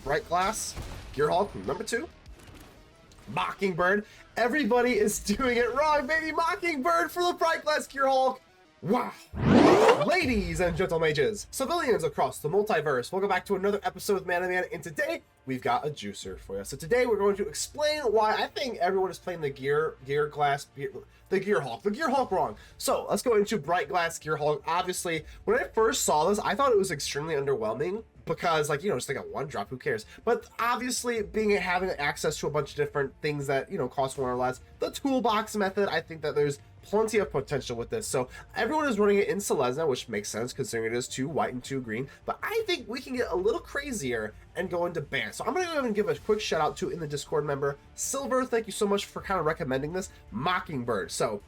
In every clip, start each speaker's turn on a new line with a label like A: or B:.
A: Brightglass Gearhulk number 2. Mockingbird. Everybody is doing it wrong, baby. Mockingbird for the Brightglass Gearhulk. Wow. Ladies and gentle mages, civilians across the multiverse, welcome back to another episode of Man and Man, and today we've got a juicer for you. So today we're going to explain why I think everyone is playing the Gearhulk wrong. So let's go into Brightglass Gearhulk. Obviously, when I first saw this, I thought it was extremely underwhelming because, like, you know, just like a one drop, who cares? But obviously, having access to a bunch of different things that, you know, cost one or less, the toolbox method, I think that there's plenty of potential with this. So everyone is running it in Selesnya, which makes sense considering it is 2 white and 2 green, but I think we can get a little crazier and go into ban. So I'm going to go ahead and give a quick shout out to in the Discord member Silver. Thank you so much for kind of recommending this Mockingbird. So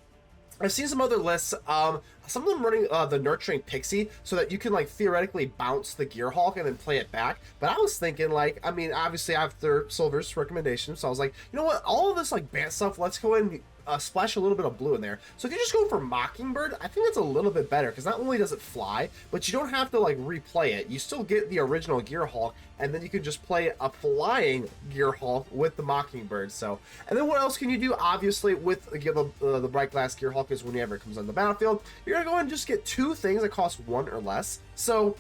A: I've seen some other lists, some of them running the Nurturing Pixie so that you can, like, theoretically bounce the Gearhulk and then play it back. But I was thinking, like, I mean, obviously after Silver's recommendation, so I was like, you know what, all of this, like, ban stuff, let's go ahead and splash a little bit of blue in there. So if you just go for Mockingbird, I think that's a little bit better because not only does it fly, but you don't have to, like, replay it. You still get the original Gearhulk, and then you can just play a flying Gearhulk with the Mockingbird. So, and then what else can you do? Obviously, with the Brightglass Gearhulk is whenever it comes on the battlefield, you're gonna go and just get 2 things that cost 1 or less. So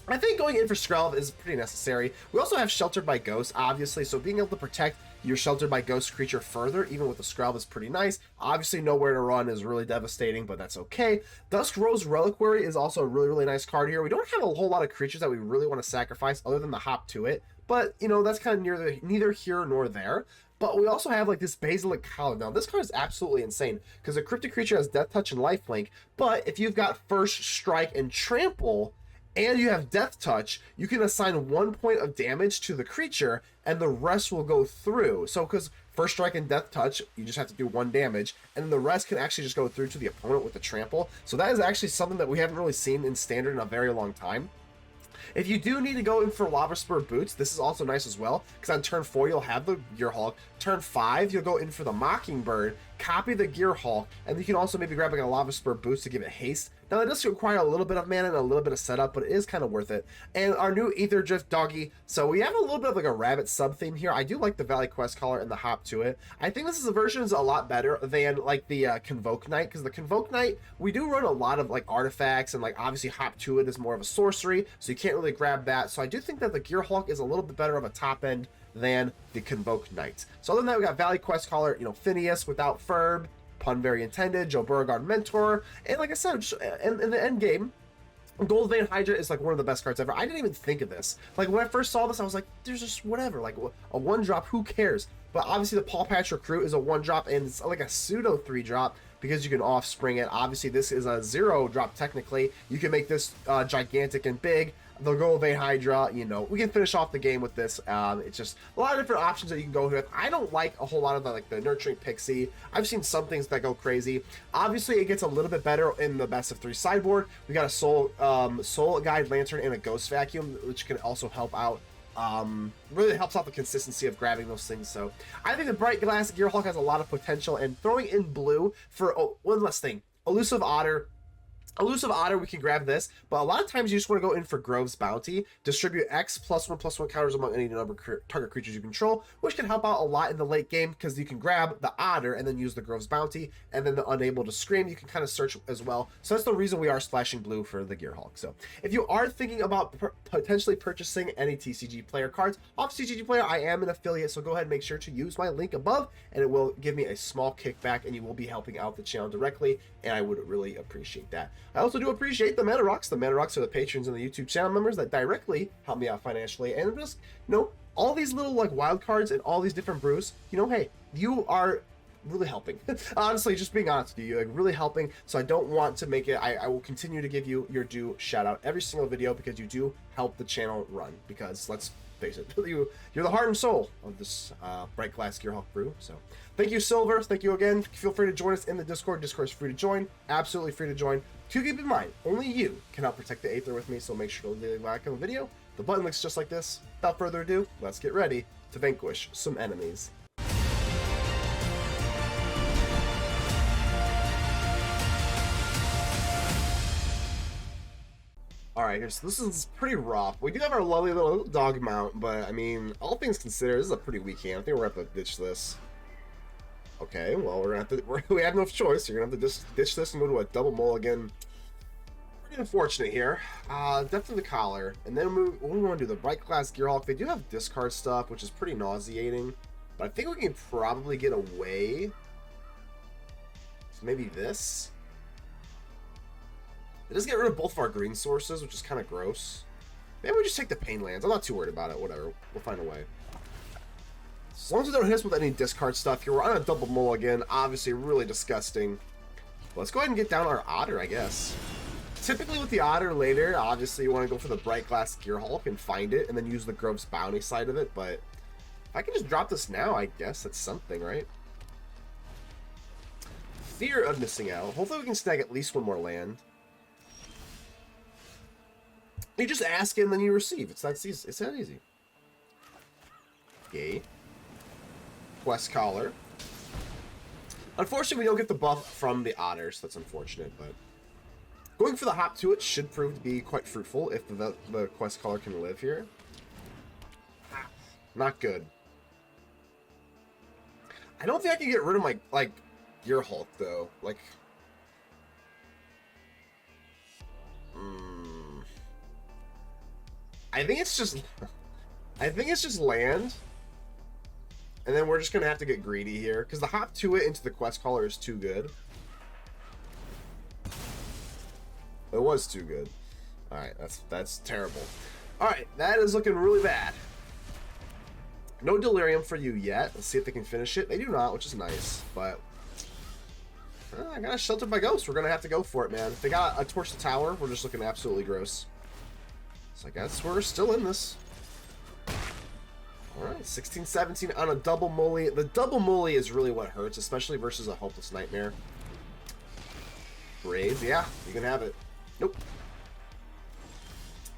A: I think going in for Skrelv is pretty necessary. We also have Sheltered by Ghosts, obviously, so being able to protect your Sheltered by Ghost creature further, even with the Skrelv, is pretty nice. Obviously, Nowhere to Run is really devastating, but that's okay. Dusk Rose Reliquary is also a really, really nice card here. We don't have a whole lot of creatures that we really want to sacrifice other than the Hop to It, but, you know, that's kind of neither here nor there. But we also have, like, this Basilisk Collar. Now, this card is absolutely insane because a cryptic creature has Death Touch and Lifelink, but if you've got First Strike and Trample, and you have Death Touch, you can assign 1 point of damage to the creature, and the rest will go through. So, because First Strike and Death Touch, you just have to do 1 damage, and then the rest can actually just go through to the opponent with the Trample. So that is actually something that we haven't really seen in Standard in a very long time. If you do need to go in for Lavaspur Boots, this is also nice as well, because on turn 4, you'll have the Gearhulk. Turn 5, you'll go in for the Mockingbird, copy the Gearhulk, and you can also maybe grab like a Lavaspur Boots to give it haste. Now, it does require a little bit of mana and a little bit of setup, but it is kind of worth it. And our new Aetherdrift doggy, so we have a little bit of like a rabbit sub-theme here. I do like the Valley Questcaller and the Hop to It. I think this is a version is a lot better than like the Convoke Knight, because the Convoke Knight, we do run a lot of like artifacts, and like obviously Hop to It is more of a sorcery, so you can't really grab that. So I do think that the Gearhulk is a little bit better of a top end than the Convoke Knight. So other than that, we got Valley Questcaller, you know, Finneas without Ferb, pun very intended, Burrowguard Mentor, and like I said, just, in the end game, Goldvein Hydra is like one of the best cards ever. I didn't even think of this. Like when I first saw this, I was like, there's just whatever, like a 1-drop, who cares? But obviously the Pawpatch Recruit is a 1-drop, and it's like a pseudo 3-drop because you can offspring it. Obviously this is a 0-drop technically. You can make this gigantic and big. The Goldvein Hydra, you know, we can finish off the game with this. It's just a lot of different options that you can go with. I don't like a whole lot of the Nurturing Pixie. I've seen some things that go crazy. Obviously, it gets a little bit better in the best of 3 sideboard. We got a Soul Guide Lantern and a Ghost Vacuum, which can also help out. Really helps out the consistency of grabbing those things. So I think the Brightglass Gearhulk has a lot of potential, and throwing in blue for one last thing, Elusive Otter. We can grab this, but a lot of times you just want to go in for Grove's Bounty, distribute X +1/+1 counters among any number of target creatures you control, which can help out a lot in the late game because you can grab the Otter and then use the Grove's Bounty, and then the Unable to Scream, you can kind of search as well. So that's the reason we are splashing blue for the Gearhulk. So if you are thinking about potentially purchasing any TCG player cards off TCG Player, I am an affiliate, so go ahead and make sure to use my link above, and it will give me a small kickback, and you will be helping out the channel directly, and I would really appreciate that. I also do appreciate the Mana Rocks. The Mana Rocks are the patrons and the YouTube channel members that directly help me out financially. And just, you know, all these little like wild cards and all these different brews, you know, hey, you are really helping. Honestly, just being honest with you, you're like really helping. So I don't want to make it, I will continue to give you your due shout out every single video because you do help the channel run. Because let's face it, you're the heart and soul of this Brightglass Gearhulk brew. So thank you, Silver. Thank you again. Feel free to join us in the Discord. Discord is free to join. Absolutely free to join. To keep in mind, only you can help protect the Aether with me, so make sure to leave a like on the video. The button looks just like this. Without further ado, let's get ready to vanquish some enemies. All right. right, so this is pretty rough. We do have our lovely little dog mount, but I mean, all things considered, this is a pretty weak hand. I think we're gonna have to ditch this. Okay, well, we're gonna have to. We have no choice. You're gonna have to just ditch this and go to a double mulligan. Pretty unfortunate here. Definitely the collar, and then what do we want to do? The Brightglass Gearhulk. They do have discard stuff, which is pretty nauseating, but I think we can probably get away. So maybe this. It does get rid of both of our green sources, which is kind of gross. Maybe we just take the pain lands. I'm not too worried about it. Whatever. We'll find a way. As long as we don't hit us with any discard stuff here, we're on a double mulligan. Obviously, really disgusting. Let's go ahead and get down our Otter, I guess. Typically with the Otter later, obviously you want to go for the Brightglass Gearhulk and find it, and then use the Grove's Bounty side of it, but if I can just drop this now, I guess that's something, right? Fear of missing out. Hopefully we can snag at least one more land. You just ask and then you receive. It's that easy. It's that easy. Okay. Questcaller. Unfortunately, we don't get the buff from the Otter, so that's unfortunate, but going for the hop to it should prove to be quite fruitful if the Questcaller can live here. Not good. I don't think I can get rid of my, like, Gearhulk, though. Like, I think it's just land. And then we're just gonna have to get greedy here, because the hop to it into the Questcaller is too good. It was too good. Alright, that's terrible. Alright, that is looking really bad. No Delirium for you yet. Let's see if they can finish it. They do not, which is nice, but I got Sheltered by Ghosts. We're gonna have to go for it, man. If they got a Torch the Tower, we're just looking absolutely gross. So I guess we're still in this. Alright, 16-17 on a double mully. The double mully is really what hurts, especially versus a Hopeless Nightmare. Braids, yeah, you can have it. Nope.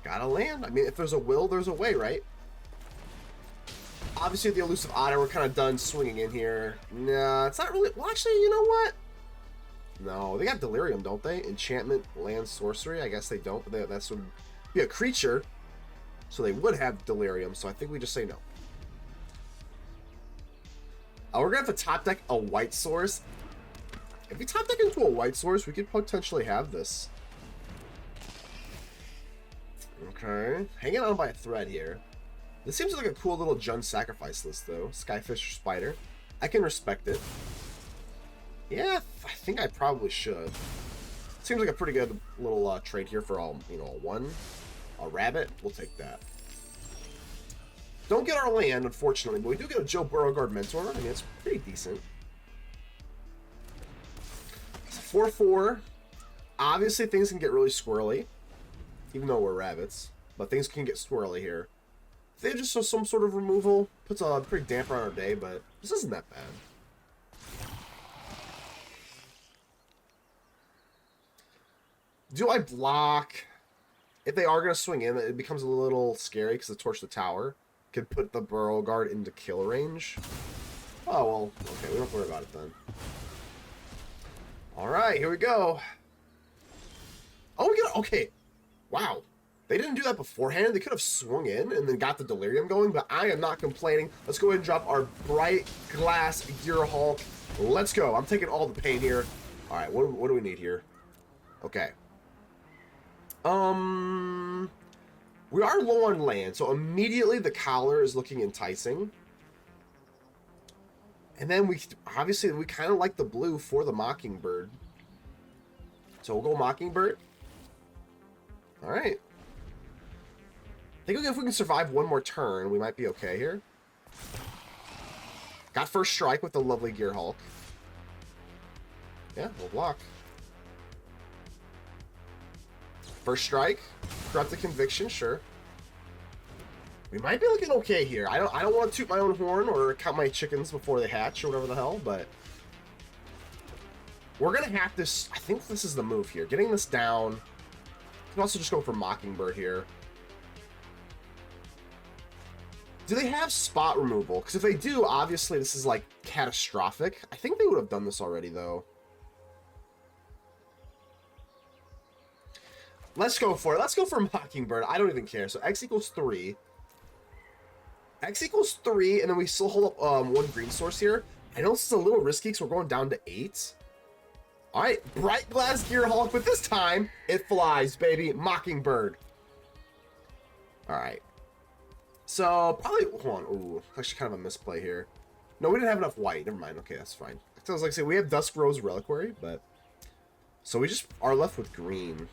A: Gotta land. I mean, if there's a will, there's a way, right? Obviously, the Elusive Otter, we're kind of done swinging in here. Nah, it's not really... Well, actually, you know what? No, they got Delirium, don't they? Enchantment, land, sorcery. I guess they don't, but that would be a creature. So they would have Delirium, so I think we just say no. We're going to have to top deck a white source. If we top deck into a white source, we could potentially have this. Okay. Hanging on by a thread here. This seems like a cool little Jund sacrifice list, though. Skyfish or Spider. I can respect it. Yeah, I think I probably should. Seems like a pretty good little trade here for all, you know, a rabbit. We'll take that. Don't get our land, unfortunately, but we do get a Joe Burrowguard Mentor. I mean, it's pretty decent. It's a 4/4. Obviously, things can get really squirrely, even though we're rabbits. But things can get squirrely here. If they just show some sort of removal, puts a pretty damper on our day, but this isn't that bad. Do I block? If they are going to swing in, it becomes a little scary because the Torch the Tower can put the Burrowguard into kill range. Oh, well, okay, we don't have to worry about it then. Alright, here we go. Oh, we got, okay. Wow. They didn't do that beforehand. They could have swung in and then got the Delirium going, but I am not complaining. Let's go ahead and drop our Brightglass Gearhulk. Let's go. I'm taking all the pain here. Alright, what do we need here? Okay. We are low on land, so immediately the collar is looking enticing. And then we obviously kind of like the blue for the Mockingbird. So we'll go Mockingbird. All right. I think if we can survive one more turn, we might be okay here. Got first strike with the lovely Gearhulk. Yeah, we'll block. First strike, Corrupted Conviction, sure. We might be looking okay here. I don't want to toot my own horn or count my chickens before they hatch or whatever the hell, but we're gonna have this. I think this is the move here. Getting this down. You can also just go for Mockingbird here. Do they have spot removal? Because if they do, obviously this is like catastrophic. I think they would have done this already though. Let's go for it. Let's go for Mockingbird. I don't even care. So X equals 3. X equals 3, and then we still hold up 1 green source here. I know this is a little risky because we're going down to 8. All right, Brightglass Gearhulk, but this time it flies, baby. Mockingbird. All right. So probably, hold on. Ooh, actually kind of a misplay here. No, we didn't have enough white. Never mind. Okay, that's fine. I was like, say we have Dusk Rose Reliquary, but so we just are left with green.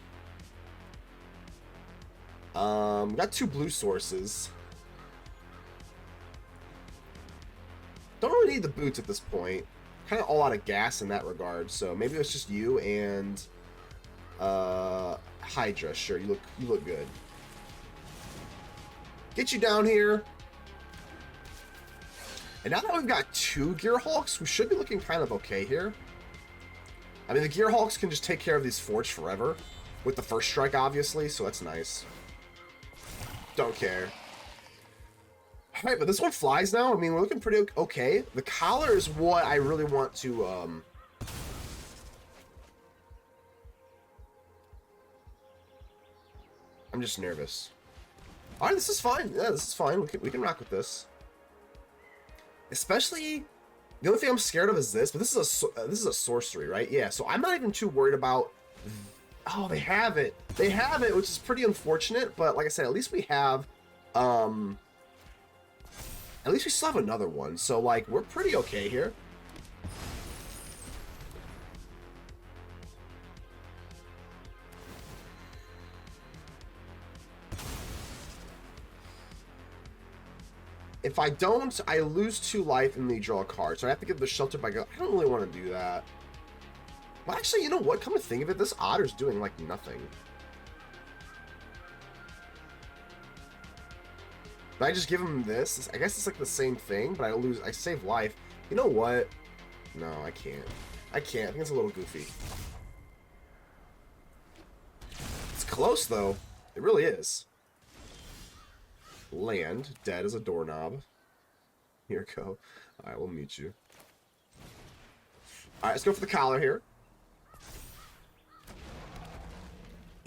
A: Got 2 blue sources. Don't really need the boots at this point. Kind of all out of gas in that regard. So maybe it's just you and Hydra. Sure, you look good. Get you down here. And now that we've got 2 Gearhulks, we should be looking kind of okay here. I mean, the Gearhulks can just take care of these Forge forever with the first strike, obviously, so that's nice. Don't care. All right, but this one flies now. I mean, we're looking pretty okay. The collar is what I really want to... I'm just nervous. All right, this is fine. Yeah, this is fine. We can rock with this. Especially, the only thing I'm scared of is this, but this is a sorcery, right? Yeah, so I'm not even too worried about... Oh, they have it. They have it, which is pretty unfortunate, but like I said, at least we have... At least we still have another one, so like, we're pretty okay here. If I don't, I lose 2 life and they draw a card. So I have to give the shelter by go. I don't really want to do that. But actually, you know what? Come to think of it, this Otter's doing like nothing. But I just give him this. I guess it's like the same thing, but I save life. You know what? No, I can't. I can't. I think it's a little goofy. It's close though. It really is. Land, dead as a doorknob. Here we go. Alright, we'll meet you. Alright, let's go for the collar here.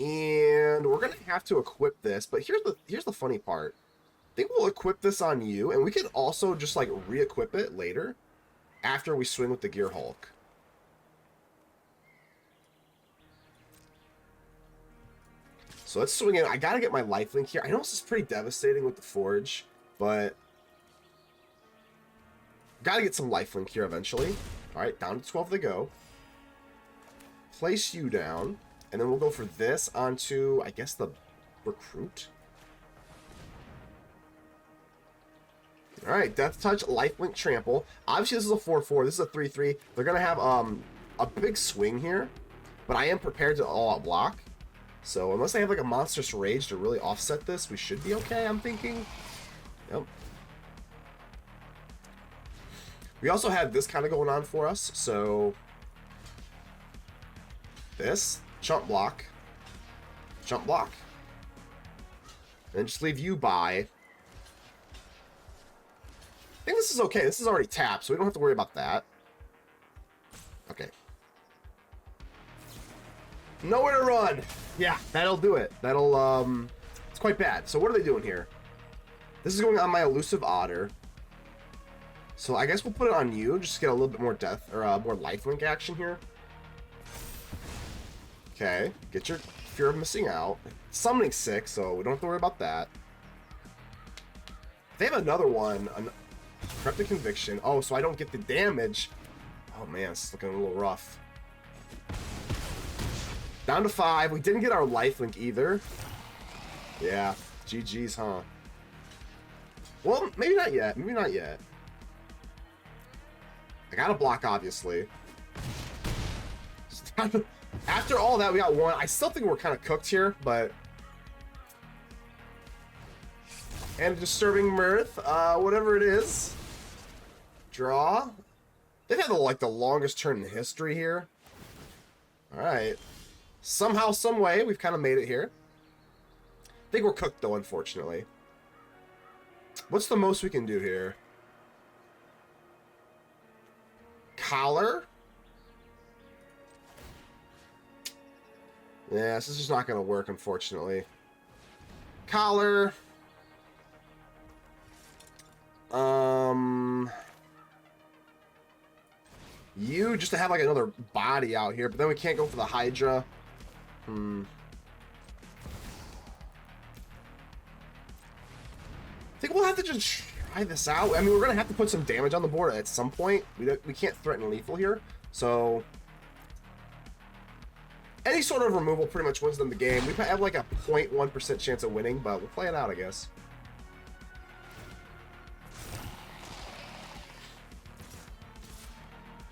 A: And we're gonna have to equip this, but here's the funny part. I think we'll equip this on you, and we can also just like re-equip it later after we swing with the Gearhulk. So let's swing in. I gotta get my lifelink here. I know this is pretty devastating with the Forge, but gotta get some lifelink here eventually. Alright, down to 12 to go. Place you down, and then we'll go for this onto, I guess, the Recruit. Alright, Death Touch, Lifelink, Trample. Obviously, this is a 4-4. This is a 3-3. They're gonna have a big swing here, but I am prepared to all-out block. So unless they have like a Monstrous Rage to really offset this, we should be okay, I'm thinking. Yep. We also have this kind of going on for us, so... This, jump block, and just leave you by. I think this is okay. This is already tapped, so we don't have to worry about that. Okay. Nowhere to run. Yeah, that'll do it. That'll, it's quite bad. So what are they doing here? This is going on my Elusive Otter. So I guess we'll put it on you, just to get a little bit more death, or more lifelink action here. Okay, get your Fear of Missing Out. Summoning 6, so we don't have to worry about that. They have another one, Cryptic Conviction. Oh, so I don't get the damage. Oh man, it's looking a little rough. Down to 5. We didn't get our lifelink either. Yeah, GG's, huh? Well, maybe not yet. Maybe not yet. I got a block, obviously. After all that, we got 1. I still think we're kind of cooked here, but... And Disturbing Mirth, whatever it is. Draw. They've had the longest turn in history here. Alright. Somehow, some way, we've kind of made it here. I think we're cooked, though, unfortunately. What's the most we can do here? Collar? Yeah, this is just not going to work, unfortunately. Collar. You just to have like another body out here, but then we can't go for the Hydra. I think we'll have to just try this out. I mean, we're gonna have to put some damage on the board at some point. We can't threaten lethal here, so any sort of removal pretty much wins them the game. We have like a 0.1% chance of winning, but we'll play it out, I guess.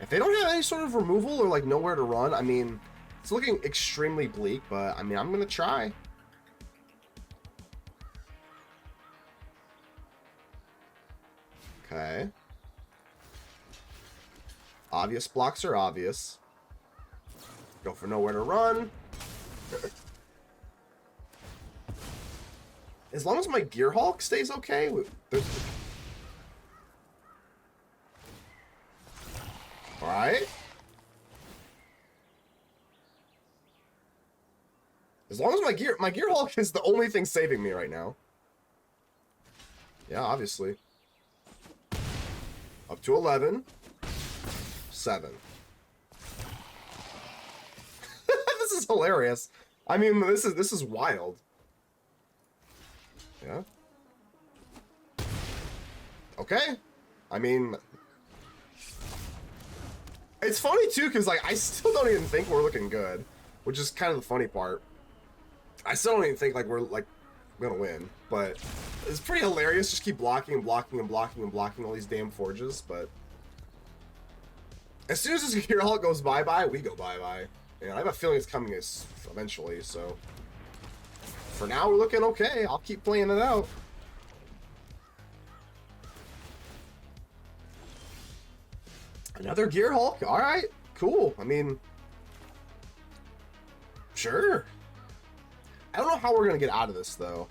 A: If they don't have any sort of removal or like nowhere to run, I mean, it's looking extremely bleak, but I mean, I'm gonna try. Okay. Obvious blocks are obvious. Go for nowhere to run. As long as my Gearhulk stays okay. Alright. As long as my Gearhulk is the only thing saving me right now. Yeah, obviously. Up to 11. 7. This is hilarious. I mean, this is wild. Yeah. Okay. I mean, it's funny too, because like I still don't even think we're looking good, which is kind of the funny part. I still don't even think like we're like gonna win, but it's pretty hilarious. Just keep blocking and blocking and blocking and blocking all these damn forges, but as soon as this Gearhulk goes bye-bye, we go bye-bye. And I have a feeling it's coming eventually, so for now we're looking okay. I'll keep playing it out. Another Gearhulk. Alright, cool. I mean, sure. I don't know how we're going to get out of this, though.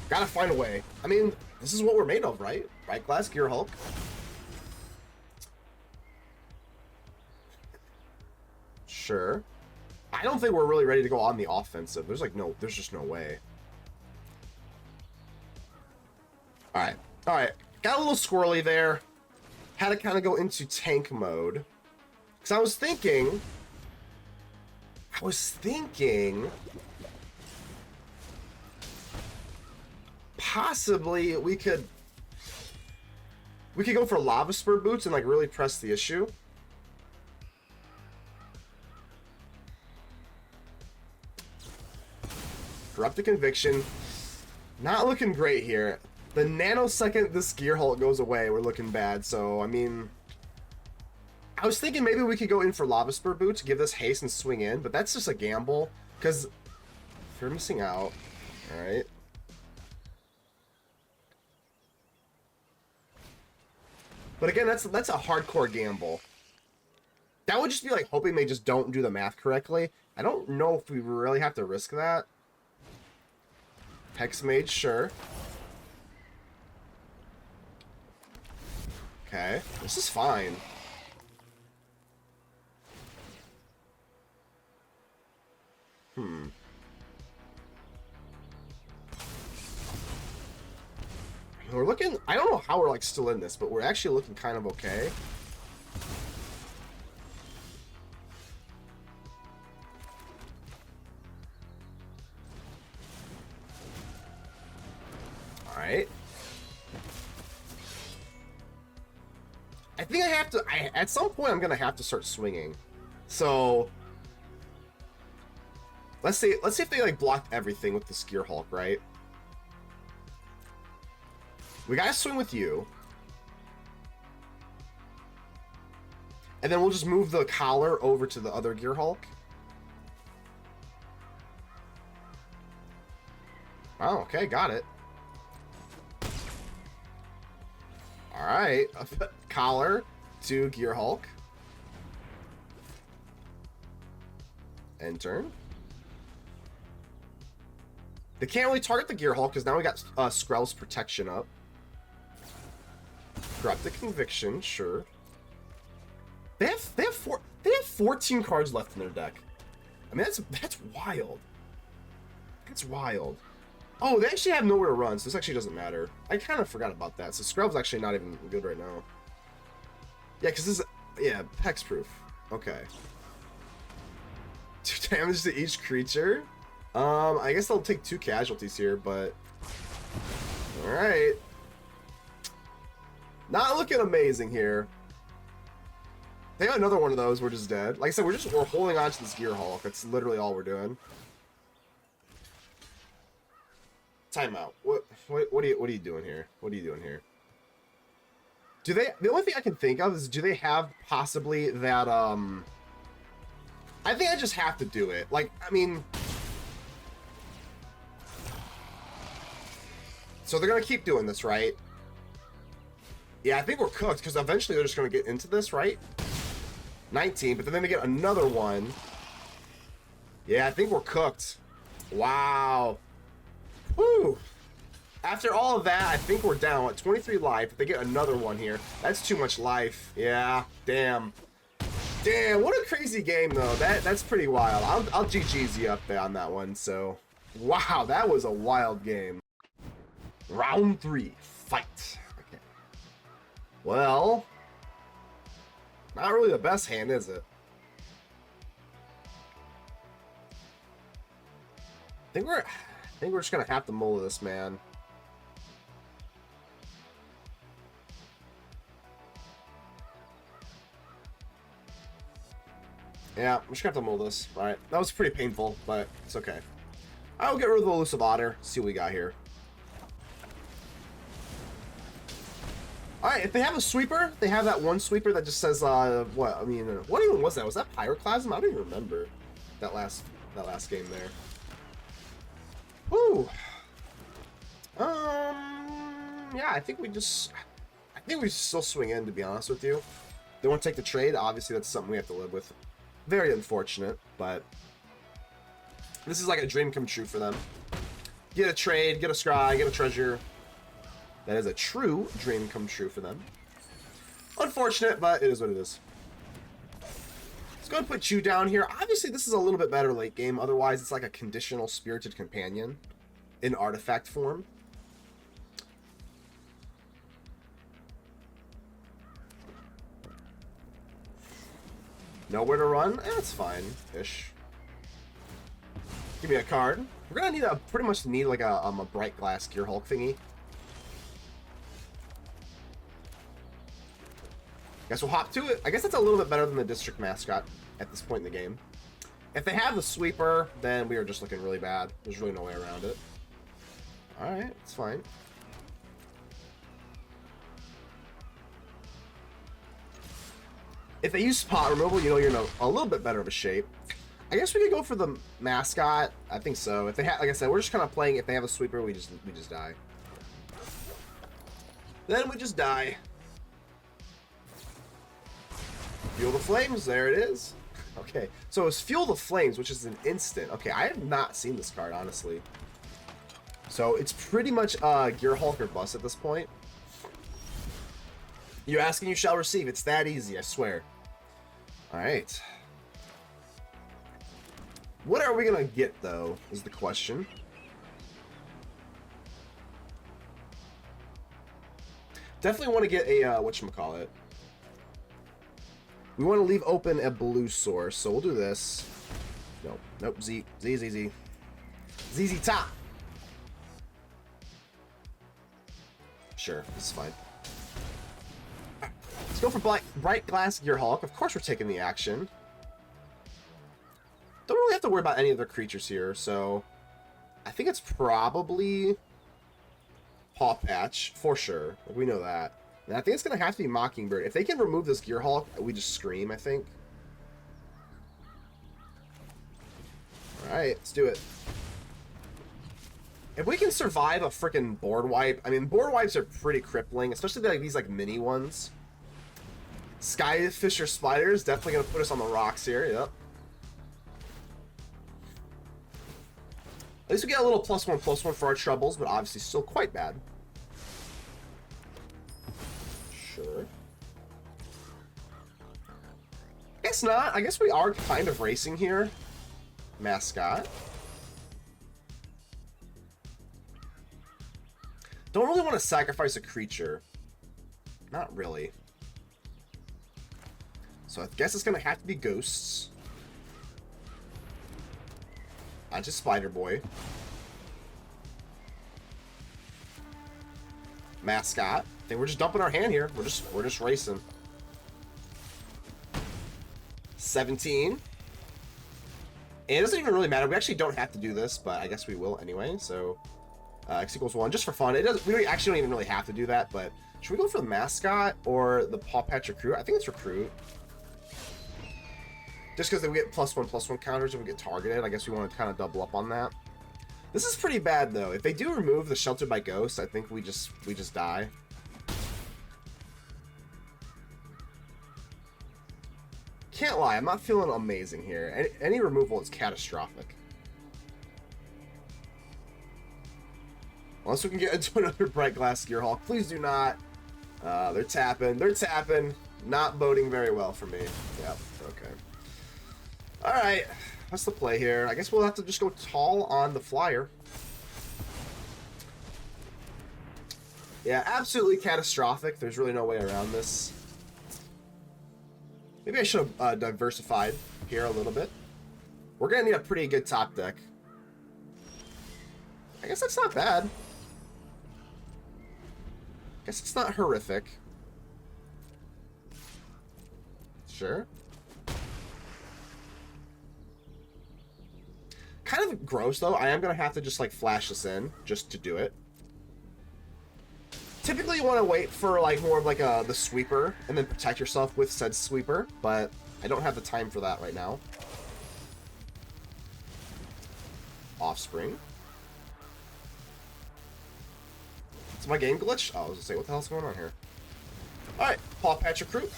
A: Gotta find a way. I mean, this is what we're made of, right? Brightglass Gearhulk. Sure. I don't think we're really ready to go on the offensive. There's just no way. Alright. Alright. Got a little squirrely there. Had to kind of go into tank mode. Because I was thinking... possibly we could go for Lavaspur Boots and like really press the issue. Corrupt the Conviction. Not looking great here. The nanosecond this Gearhulk goes away, we're looking bad. So, I mean, I was thinking maybe we could go in for Lavaspur Boots, give this haste and swing in, but that's just a gamble, because you're missing out. Alright. But again, that's a hardcore gamble. That would just be like hoping they just don't do the math correctly. I don't know if we really have to risk that. Hex Mage, sure. Okay, this is fine. We're looking... I don't know how we're, like, still in this, but we're actually looking kind of okay. Alright. I think I have to... at some point, I'm gonna have to start swinging. So... Let's see if they, like, blocked everything with this Gearhulk, right? We gotta swing with you. And then we'll just move the collar over to the other Gearhulk. Oh, okay, got it. Alright. Collar to Gearhulk. End turn. They can't really target the Gearhulk because now we got Skrelv's protection up. Grab the Conviction, sure. They have 14 cards left in their deck. I mean, that's wild. That's wild. Oh, they actually have nowhere to run, so this actually doesn't matter. I kind of forgot about that. So Skrelv's actually not even good right now. Yeah, because this is... Yeah, hexproof. Okay. 2 damage to each creature? I guess they'll take 2 casualties here, but... Alright. Not looking amazing here. They got another one of those, we're just dead. Like I said, we're holding on to this Gearhulk. That's literally all we're doing. Timeout. What are you doing here? What are you doing here? Do they... The only thing I can think of is, do they have possibly that, I think I just have to do it. Like, I mean... So they're gonna keep doing this, right? Yeah, I think we're cooked, because eventually they're just gonna get into this, right? 19, but then they get another one. Yeah, I think we're cooked. Wow. Whew. After all of that, I think we're down at 23 life. If they get another one here, that's too much life. Yeah, damn. Damn, what a crazy game, though. That's pretty wild. I'll GG's you up there on that one, so... Wow, that was a wild game. Round 3, fight. Okay. Well... Not really the best hand, is it? I think we're just gonna have to mull this, man. Yeah, I'm just gonna have to mull this. Alright, that was pretty painful, but it's okay. I'll get rid of the Elusive Otter, see what we got here. Alright, if they have a sweeper, they have that one sweeper that just says, what? I mean, what even was that? Was that Pyroclasm? I don't even remember that last game there. Whew. Yeah, I think we still swing in, to be honest with you. They want to take the trade. Obviously, that's something we have to live with. Very unfortunate, but this is like a dream come true for them. Get a trade, get a scry, get a treasure. That is a true dream come true for them. Unfortunate, but it is what it is. Let's go ahead and put you down here. Obviously, this is a little bit better late game. Otherwise, it's like a conditional Spirited Companion in artifact form. Nowhere to run? That's fine-ish. Give me a card. We're gonna need pretty much need like a Brightglass Gearhulk thingy. Guess we'll hop to it. I guess that's a little bit better than the District Mascot at this point in the game. If they have the sweeper, then we are just looking really bad. There's really no way around it. Alright, it's fine. If they use spot removal, you know you're in a little bit better of a shape. I guess we could go for the mascot. I think so. If they have, like I said, we're just kind of playing. If they have a sweeper, we just die. Then we just die. Fuel the Flames, there it is. Okay, so it's Fuel the Flames, which is an instant. Okay, I have not seen this card, honestly. So it's pretty much Gearhulk or bust at this point. You ask and you shall receive. It's that easy, I swear. Alright. What are we gonna get, though, is the question. Definitely want to get a, whatchamacallit. We want to leave open a blue source, so we'll do this. Nope, Z top. Sure, this is fine. Let's go for Brightglass Gearhulk. Of course we're taking the action. Don't really have to worry about any other creatures here, so... I think it's probably... Pawpatch, for sure. We know that. And I think it's going to have to be Mockingbird. If they can remove this Gearhulk, we just scream, I think. Alright, let's do it. If we can survive a freaking board wipe... I mean, board wipes are pretty crippling, especially like these like mini ones. Skyfisher Spiders, definitely going to put us on the rocks here, yep. At least we get a little +1/+1 for our troubles, but obviously still quite bad. Sure. guess not. I guess we are kind of racing here. Mascot. Don't really want to sacrifice a creature. Not really. So I guess it's going to have to be ghosts. Onto Spider Boy. Mascot. I think we're just dumping our hand here. We're just racing. 17. And it doesn't even really matter. We actually don't have to do this, but I guess we will anyway. So X equals 1, just for fun. We actually don't even really have to do that, but should we go for the Mascot or the Pawpatch Recruit? I think it's Recruit. Just because we get +1/+1 counters if we get targeted. I guess we want to kind of double up on that. This is pretty bad though. If they do remove the Shelter by Ghost, I think we just die. Can't lie, I'm not feeling amazing here. Any removal is catastrophic. Unless we can get into another Brightglass Gearhulk. Please do not. They're tapping. They're tapping. Not boding very well for me. Yep. Okay. Alright. What's the play here? I guess we'll have to just go tall on the flyer. Yeah, absolutely catastrophic. There's really no way around this. Maybe I should have diversified here a little bit. We're going to need a pretty good top deck. I guess that's not bad. I guess it's not horrific. Sure. Kind of gross, though. I am going to have to just, like, flash this in just to do it. Typically, you want to wait for, like, more of, like, the sweeper and then protect yourself with said sweeper, but I don't have the time for that right now. Offspring. Is my game glitch? Oh, I was gonna say, what the hell's going on here? Alright, Pawpatch Recruit.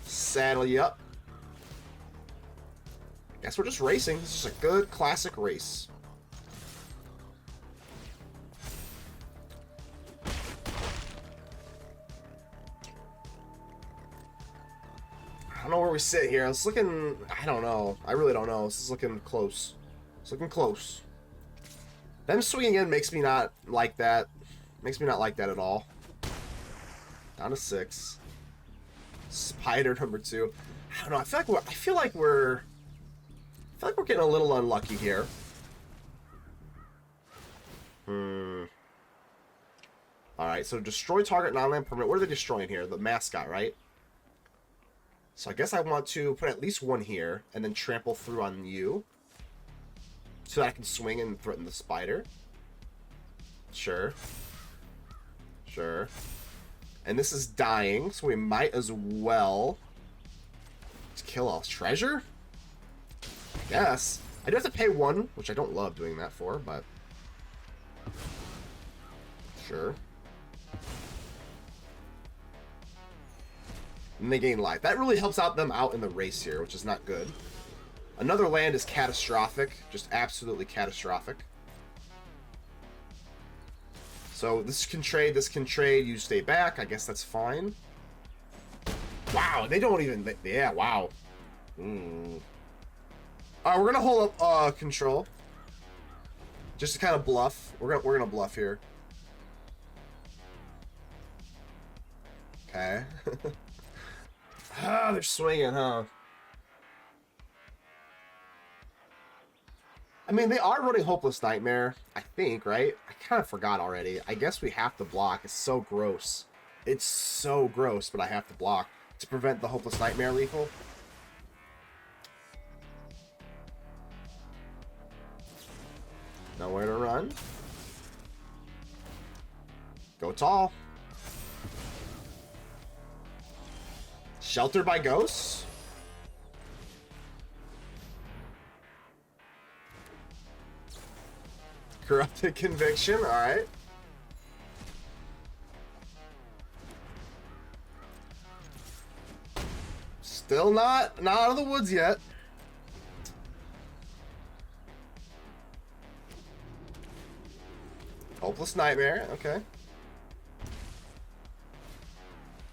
A: Saddle you up. Guess we're just racing. This is a good classic race. I don't know where we sit here. It's looking... I don't know. I really don't know. This is looking close. It's looking close. Them swinging in makes me not like that. Makes me not like that at all. Down to 6. Spider number 2. I don't know. I feel like we're getting a little unlucky here. Alright, so destroy target non-land permanent. What are they destroying here? The Mascot, right? So I guess I want to put at least one here and then trample through on you. So that I can swing and threaten the spider. Sure. Sure. And this is dying, so we might as well just kill all treasure? I guess. I do have to pay 1, which I don't love doing that for, but... Sure. And they gain life. That really helps out them out in the race here, which is not good. Another land is catastrophic. Just absolutely catastrophic. So this can trade, you stay back. I guess that's fine. Wow, they don't even... Yeah, wow. Alright, we're gonna hold up control. Just to kind of bluff. We're gonna bluff here. Okay. Ah, they're swinging, huh? I mean, they are running Hopeless Nightmare, I think, right? I kind of forgot already. I guess we have to block. It's so gross. It's so gross, but I have to block to prevent the Hopeless Nightmare lethal. Nowhere to run. Go tall. Shelter by Ghosts? Corrupted Conviction, alright. Still not out of the woods yet. Hopeless Nightmare, okay.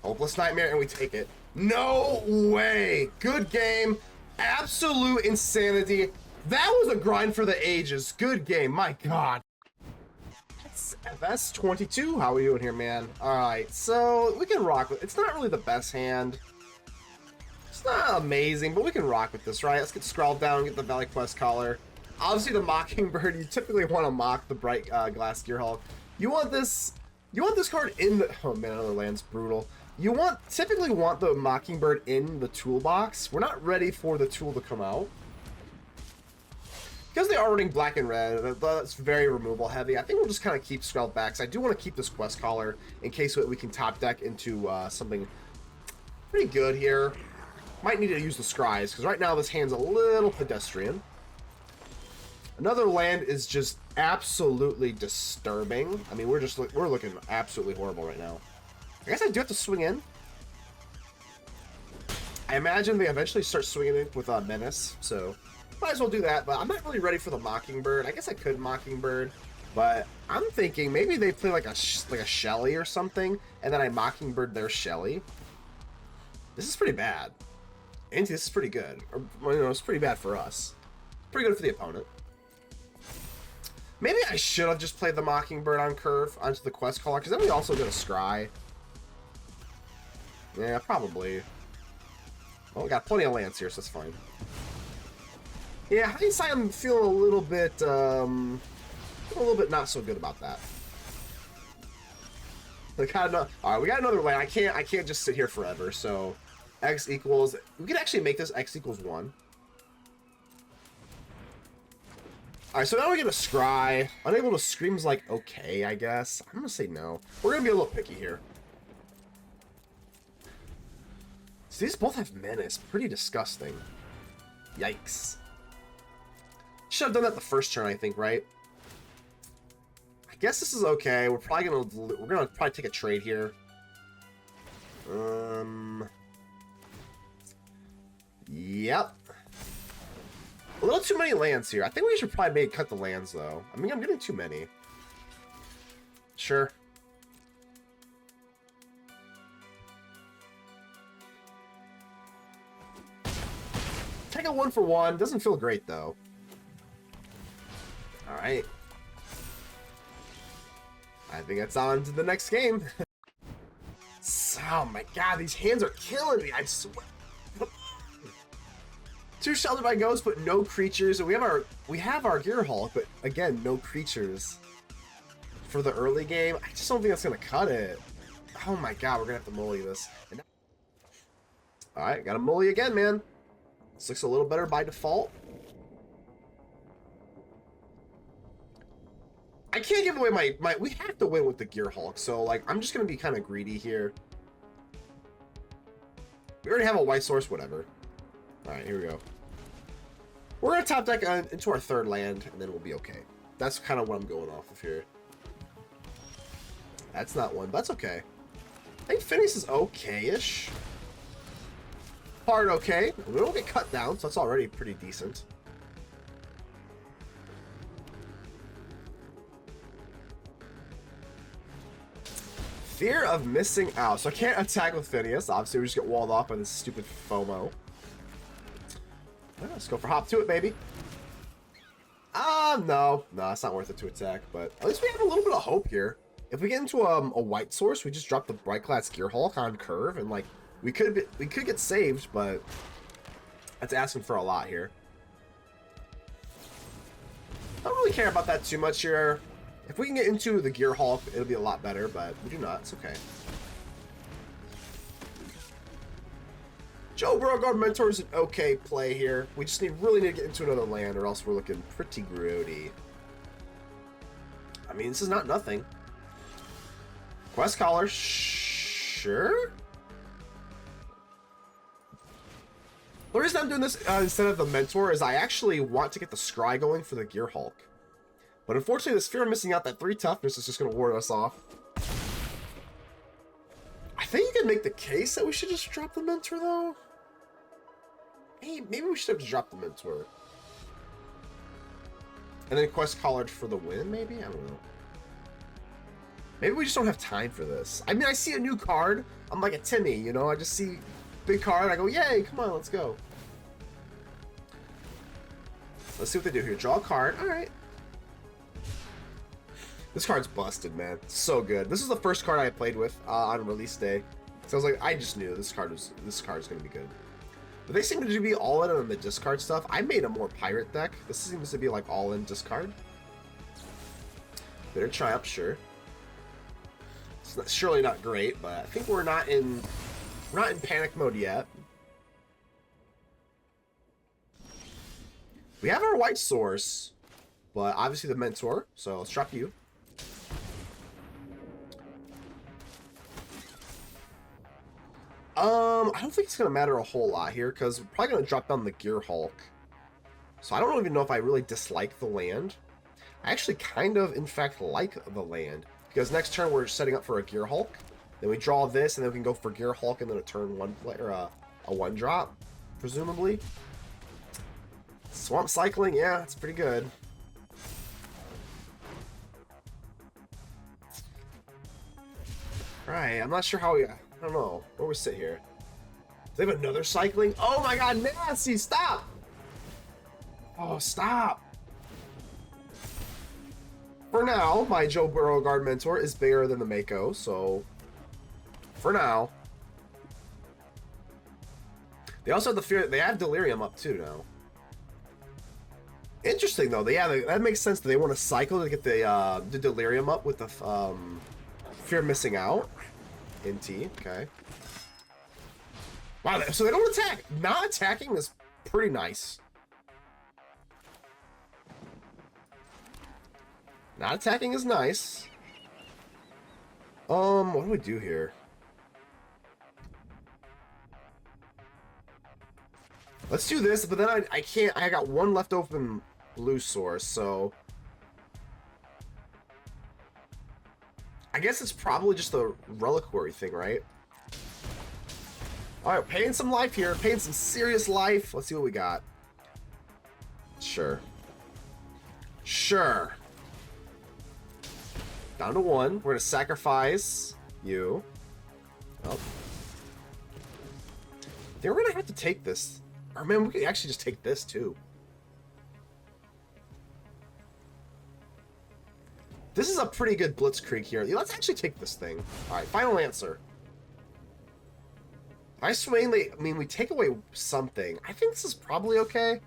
A: Hopeless Nightmare, and we take it. No way. Good game. Absolute insanity. That was a grind for the ages. Good game. My God. That's 22. How are we doing here, man? All right. So we can rock with. It's not really the best hand. It's not amazing, but we can rock with this, right? Let's get Skrelv down, get the Valley Questcaller. Obviously, the Mockingbird, you typically want to mock the Brightglass Gearhulk. You want this card in the... Oh, man, another land's brutal. You typically want the Mockingbird in the toolbox. We're not ready for the tool to come out. Because they are running black and red, that's very removal heavy. I think we'll just kind of keep Skrelv back. So I do want to keep this Questcaller in case we can top deck into something pretty good here. Might need to use the Scries, because right now this hand's a little pedestrian. Another land is just absolutely disturbing. I mean, we're looking absolutely horrible right now. I guess I do have to swing in. I imagine they eventually start swinging in with Menace, so might as well do that. But I'm not really ready for the Mockingbird. I guess I could Mockingbird, but I'm thinking maybe they play like a Shelly or something, and then I Mockingbird their Shelly. This is pretty bad. And this is pretty good. Or, well, you know, it's pretty bad for us. Pretty good for the opponent. Maybe I should have just played the Mockingbird on curve onto the Questcaller, because then we also get a Scry. Yeah, probably. Well, we got plenty of lands here, so that's fine. Yeah, hindsight, I'm feeling a little bit not so good about that. All right, we got another land. I can't just sit here forever. So, x equals. We can actually make this x equals 1. All right, so now we get a Scry. Unable to scream's like okay, I guess. I'm gonna say no. We're gonna be a little picky here. So these both have Menace. Pretty disgusting. Yikes. Should have done that the first turn, I think, right? I guess this is okay. We're gonna probably take a trade here. Yep. A little too many lands here. I think we should probably cut the lands, though. I mean, I'm getting too many. Sure. Take a 1-for-1. Doesn't feel great, though. Alright. I think that's on to the next game. Oh my god, these hands are killing me. I swear. 2 Sheltered by Ghosts, but no creatures. And we have our Gearhulk, but again, no creatures for the early game. I just don't think that's gonna cut it. Oh my god, we're gonna have to mully this. Alright, gotta mully again, man. This looks a little better by default. I can't give away my we have to win with the Gearhulk, so like I'm just gonna be kind of greedy here. We already have a white source, whatever. Alright, here we go. We're gonna top deck into our 3rd land, and then we'll be okay. That's kind of what I'm going off of here. That's not one, but that's okay. I think Finneas is okay-ish. Hard okay. We don't get cut down, so that's already pretty decent. Fear of missing out. So I can't attack with Finneas. Obviously, we just get walled off by this stupid FOMO. Let's go for hop to it, baby. No, it's not worth it to attack, but at least we have a little bit of hope here. If we get into a white source, we just drop the Brightglass Gearhulk on curve, and like we could get saved, but that's asking for a lot here. I don't really care about that too much here. If we can get into the Gearhulk, it'll be a lot better, but we do not. It's okay. Burrowguard Mentor is an okay play here. We just really need to get into another land, or else we're looking pretty grody. I mean, this is not nothing. Questcaller, sure. The reason I'm doing this instead of the Mentor is I actually want to get the Scry going for the Gearhulk. But unfortunately, this fear of missing out, that 3 toughness is just going to ward us off. I think you can make the case that we should just drop the Mentor, though. Hey, maybe we should have just dropped the Mentor. And then Questcaller for the win, maybe? I don't know. Maybe we just don't have time for this. I mean, I see a new card. I'm like a Timmy, you know? I just see big card. I go, yay, come on, let's go. Let's see what they do here. Draw a card. All right. This card's busted, man. So good. This is the first card I played with on release day. So I was like, I just knew this card is gonna be good. But they seem to be all in on the discard stuff. I made a more pirate deck. This seems to be like all in discard. Bitter Triumph, sure. It's not, surely not great, but I think we're not in panic mode yet. We have our white source, but obviously the mentor. So let's drop you. I don't think it's gonna matter a whole lot here because we're probably gonna drop down the Gearhulk. So I don't even know if I really dislike the land. I actually kind of, in fact, like the land because next turn we're setting up for a Gearhulk. Then we draw this, and then we can go for Gearhulk, and then a turn one play or a 1-drop, presumably. Swamp cycling, yeah, it's pretty good. Right, I'm not sure how we. I don't know where we sit here. Do they have another cycling? Oh my God, nasty! Stop! Oh, stop! For now, my Joe Burrowguard Mentor is bigger than the Mako, so for now. They also have the fear. They have Delirium up too now. Interesting though. That makes sense that they want to cycle to get the Delirium up with the fear of missing out. NT, okay. Wow, so they don't attack. Not attacking is pretty nice. Not attacking is nice. What do we do here? Let's do this, but then I can't. I got one left open blue source, so I guess it's probably just the Reliquary thing, right? All right, paying some life here, paying some serious life. Let's see what we got. Sure. Sure. Down to 1. We're gonna sacrifice you. Oh. I think we're gonna have to take this. Or man, we could actually just take this too. This is a pretty good blitzkrieg here. Let's actually take this thing. All right, final answer. I swing. I mean, we take away something. I think this is probably okay.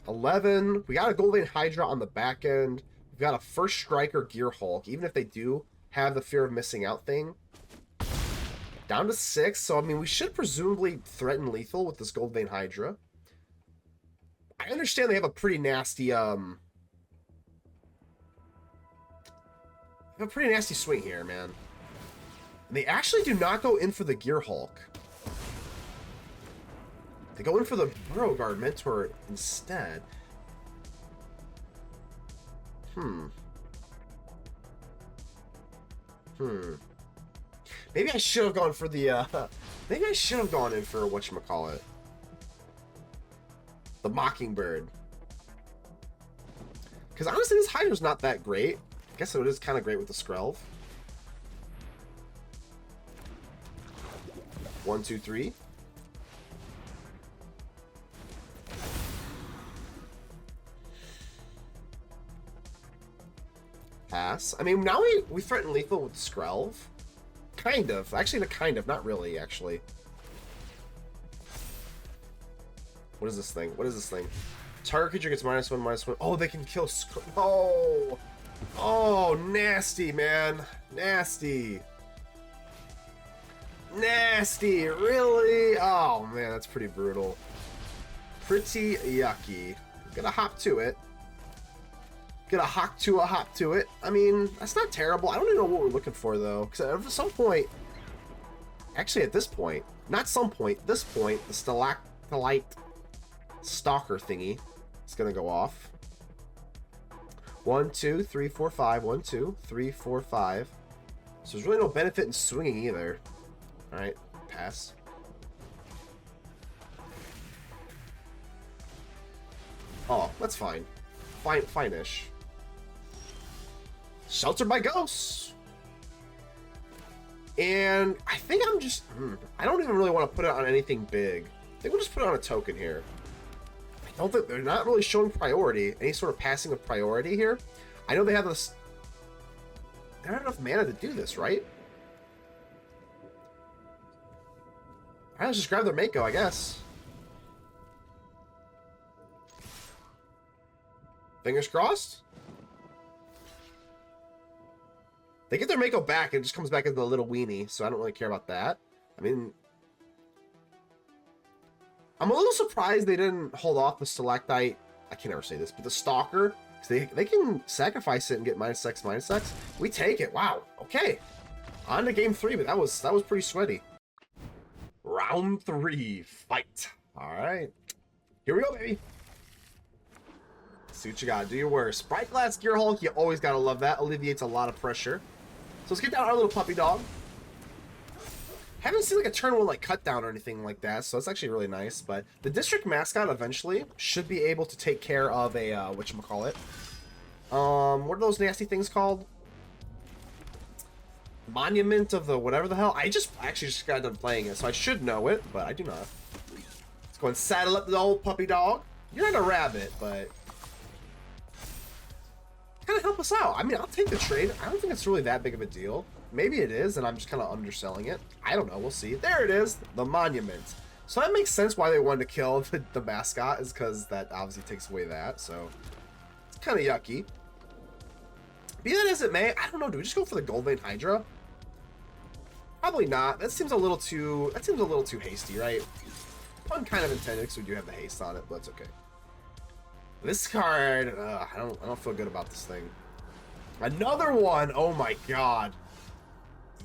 A: 11. We got a Goldvein Hydra on the back end. We've got a first striker Gearhulk. Even if they do have the fear of missing out thing. Down to 6. So I mean, we should presumably threaten lethal with this Goldvein Hydra. I understand they have a pretty nasty swing here, man. And they actually do not go in for the Gearhulk. They go in for the Burrowguard Mentor instead. Maybe I should have gone for the, maybe I should have gone in for whatchamacallit. The Mockingbird. Because honestly, this Hydra's not that great. I guess it is kind of great with the Skrelv. 1, 2, 3. Pass. I mean, now we threaten lethal with Skrelv. Kind of. Actually, not really, actually. What is this thing? What is this thing? Target creature gets -1, -1. Oh, they can kill Skrelv. Oh! Oh, nasty, man. Nasty. Nasty, really? Oh, man, that's pretty brutal. Pretty yucky. Gonna hop to it. Gonna hop to it. I mean, that's not terrible. I don't even know what we're looking for, though. Because at some point... Actually, at this point... Not some point. This point, the stalactite stalker thingy is gonna go off. 1, 2, 3, 4, 5. 1, 2, 3, 4, 5. So there's really no benefit in swinging either. Alright, pass. Oh, that's fine. Fine-ish. Sheltered by ghosts! And I think I'm just... I don't even really want to put it on anything big. I think we'll just put it on a token here. I don't think... They're not really showing priority. Any sort of passing of priority here. I know they have this... They don't have enough mana to do this, right? Alright, let's just grab their Mako, I guess. Fingers crossed. They get their Mako back, and it just comes back as a little weenie, so I don't really care about that. I mean... I'm a little surprised they didn't hold off the Stalactite. I can never say this, but the Stalker. Because they can sacrifice it and get -X. We take it. Wow. Okay. On to game 3, but that was pretty sweaty. Round 3. Fight. Alright. Here we go, baby. See what you gotta do your worst. Brightglass Gearhulk, you always gotta love that. Alleviates a lot of pressure. So let's get down our little puppy dog. Haven't seen like a turn 1 like cut down or anything like that, so that's actually really nice. But the District Mascot eventually should be able to take care of a whatchamacallit. What are those nasty things called? Monument of the whatever the hell. I actually just got done playing it, so I should know it, but I do not. Let's go and saddle up the old puppy dog. You're not a rabbit, but kind of help us out. I mean, I'll take the trade. I don't think it's really that big of a deal. Maybe it is, and I'm just kind of underselling it. I don't know. We'll see. There it is. The monument. So that makes sense why they wanted to kill the mascot, is because that obviously takes away that. So it's kind of yucky. Be that as it may, I don't know. Do we just go for the Goldvein Hydra? Probably not. That seems a little too hasty, right? Pun kind of intended because we do have the haste on it, but it's okay. This card, I don't feel good about this thing. Another one. Oh my god.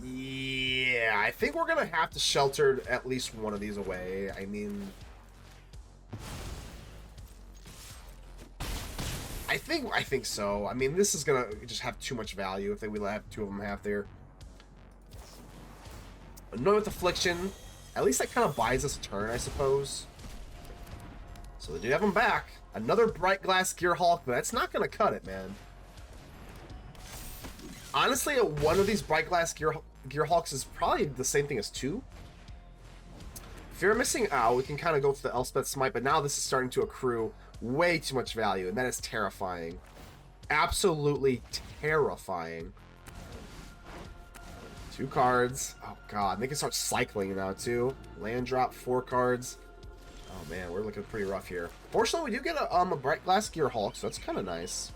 A: Yeah, I think we're gonna have to shelter at least one of these away. I mean, I think so. I mean, this is gonna just have too much value if they would have two of them have there. Annoyed with Affliction. At least that kind of buys us a turn, I suppose. So they do have them back. Another Brightglass Gearhulk, but that's not gonna cut it, man. Honestly, one of these Brightglass Gearhulks is probably the same thing as two. If you're missing out, we can kind of go for the Elspeth Smite, but now this is starting to accrue way too much value, and that is terrifying. Absolutely terrifying. 2 cards. Oh god, they can start cycling now too. Land drop, 4 cards. Oh man, we're looking pretty rough here. Fortunately, we do get a Brightglass Gearhulk, so that's kind of nice.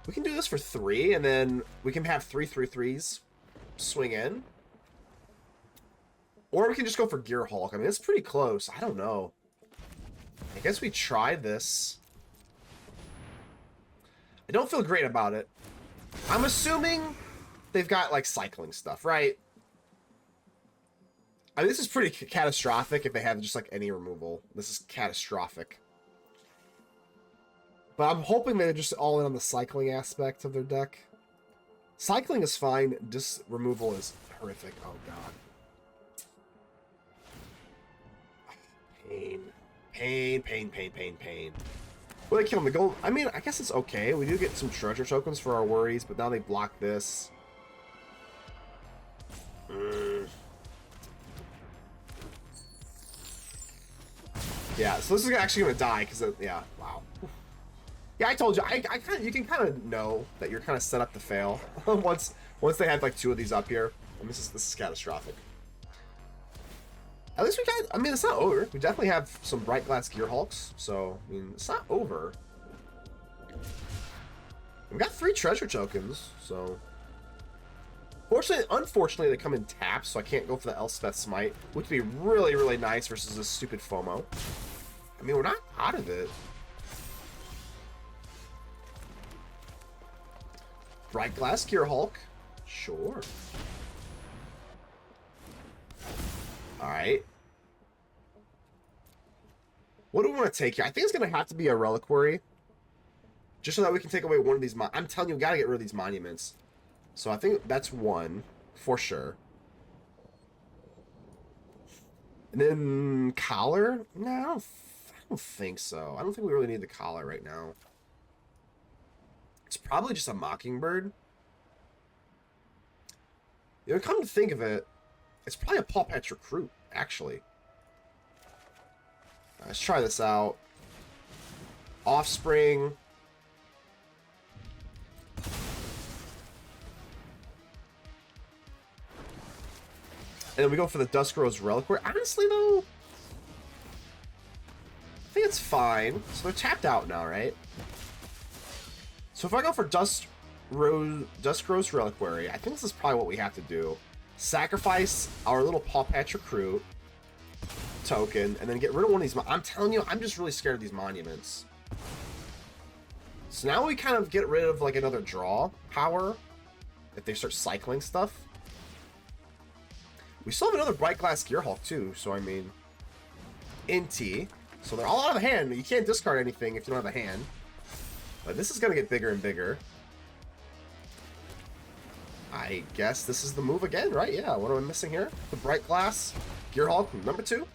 A: We can do this for 3, and then we can have 3 3/3s swing in. Or we can just go for Gearhulk. I mean, it's pretty close. I don't know. I guess we tried this. I don't feel great about it. I'm assuming they've got, like, cycling stuff, right? I mean, this is pretty catastrophic if they have just, like, any removal. This is catastrophic. But I'm hoping they're just all in on the cycling aspect of their deck. Cycling is fine. Just removal is horrific. Oh, God. Pain. Pain, pain, pain, pain, pain. Will they kill him? The gold? I mean, I guess it's okay. We do get some treasure tokens for our worries, but now they block this. Yeah, so this is actually going to die, because, yeah, wow. Yeah, I told you, you can kind of know that you're kind of set up to fail once they have, like, 2 of these up here. And this is catastrophic. At least we got, I mean, it's not over. We definitely have some Brightglass Gearhulks, so, I mean, it's not over. We got 3 treasure tokens, so. Unfortunately, they come in taps, so I can't go for the Elspeth Smite, which would be really, really nice versus this stupid FOMO. I mean, we're not out of it. Brightglass Gearhulk. Sure. Alright. What do we want to take here? I think it's going to have to be a Reliquary. Just so that we can take away one of these. I'm telling you, we got to get rid of these monuments. So I think that's one. For sure. And then Collar? No, don't think so. I don't think we really need the collar right now. It's probably just a Mockingbird. You know, come to think of it, it's probably a Pawpatch Recruit, actually. Let's try this out. Offspring. And then we go for the Dusk Reliquary. Honestly, though, I think it's fine. So they're tapped out now, right? So if I go for Dusk Reliquary, I think this is probably what we have to do. Sacrifice our little Pawpatch Recruit token, and then get rid of one of these. I'm telling you, I'm just really scared of these monuments. So now we kind of get rid of like another draw power if they start cycling stuff. We still have another Brightglass Gearhulk too, so I mean, Inti. So they're all out of hand. You can't discard anything if you don't have a hand. But this is going to get bigger and bigger. I guess this is the move again, right? Yeah, what am I missing here? The Brightglass Gearhulk, number 2.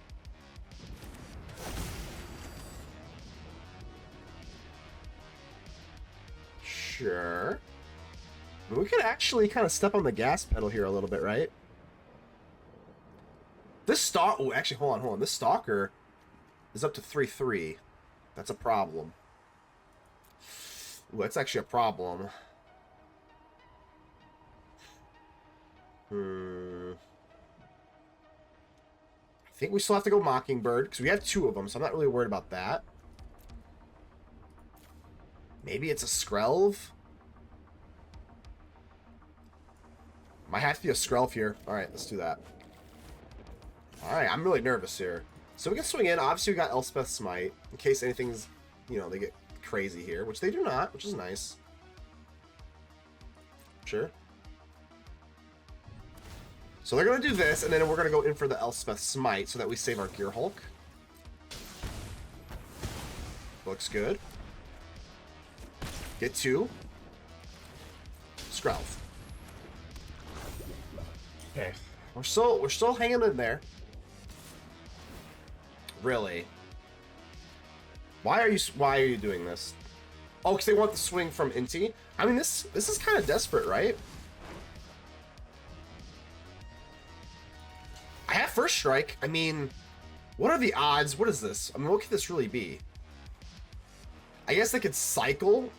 A: Sure. We could actually kind of step on the gas pedal here a little bit, right? This oh, actually, hold on. This Stalker is up to 3/3. That's a problem. Ooh, that's actually a problem. I think we still have to go Mockingbird, because we have 2 of them, so I'm not really worried about that. Maybe it's a Skrelv? Might have to be a Skrelv here. Alright, let's do that. Alright, I'm really nervous here. So we can swing in. Obviously, we got Elspeth's Smite, in case anything's, you know, they get crazy here, which they do not, which is nice. Sure. So they're going to do this, and then we're going to go in for the Elspeth Smite so that we save our Gearhulk. Looks good. Get 2. Skrelv. Okay. We're still hanging in there. Really? Why are you doing this? Oh, because they want the swing from Inti? I mean, this is kind of desperate, right? I have first strike. I mean, what are the odds? What is this? I mean, what could this really be? I guess they could cycle.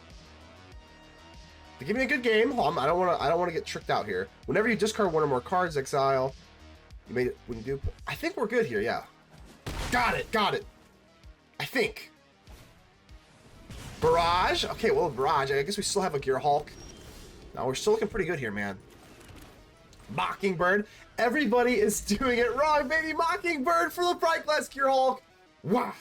A: They give me a good game. I don't want to get tricked out here. Whenever you discard 1 or more cards, exile. You made it when you do. I think we're good here. Yeah. Got it. I think. Barrage. Okay, well, Barrage. I guess we still have a Gearhulk. No, we're still looking pretty good here, man. Mockingbird. Everybody is doing it wrong, baby. Mockingbird for the Brightglass Gearhulk. Wow.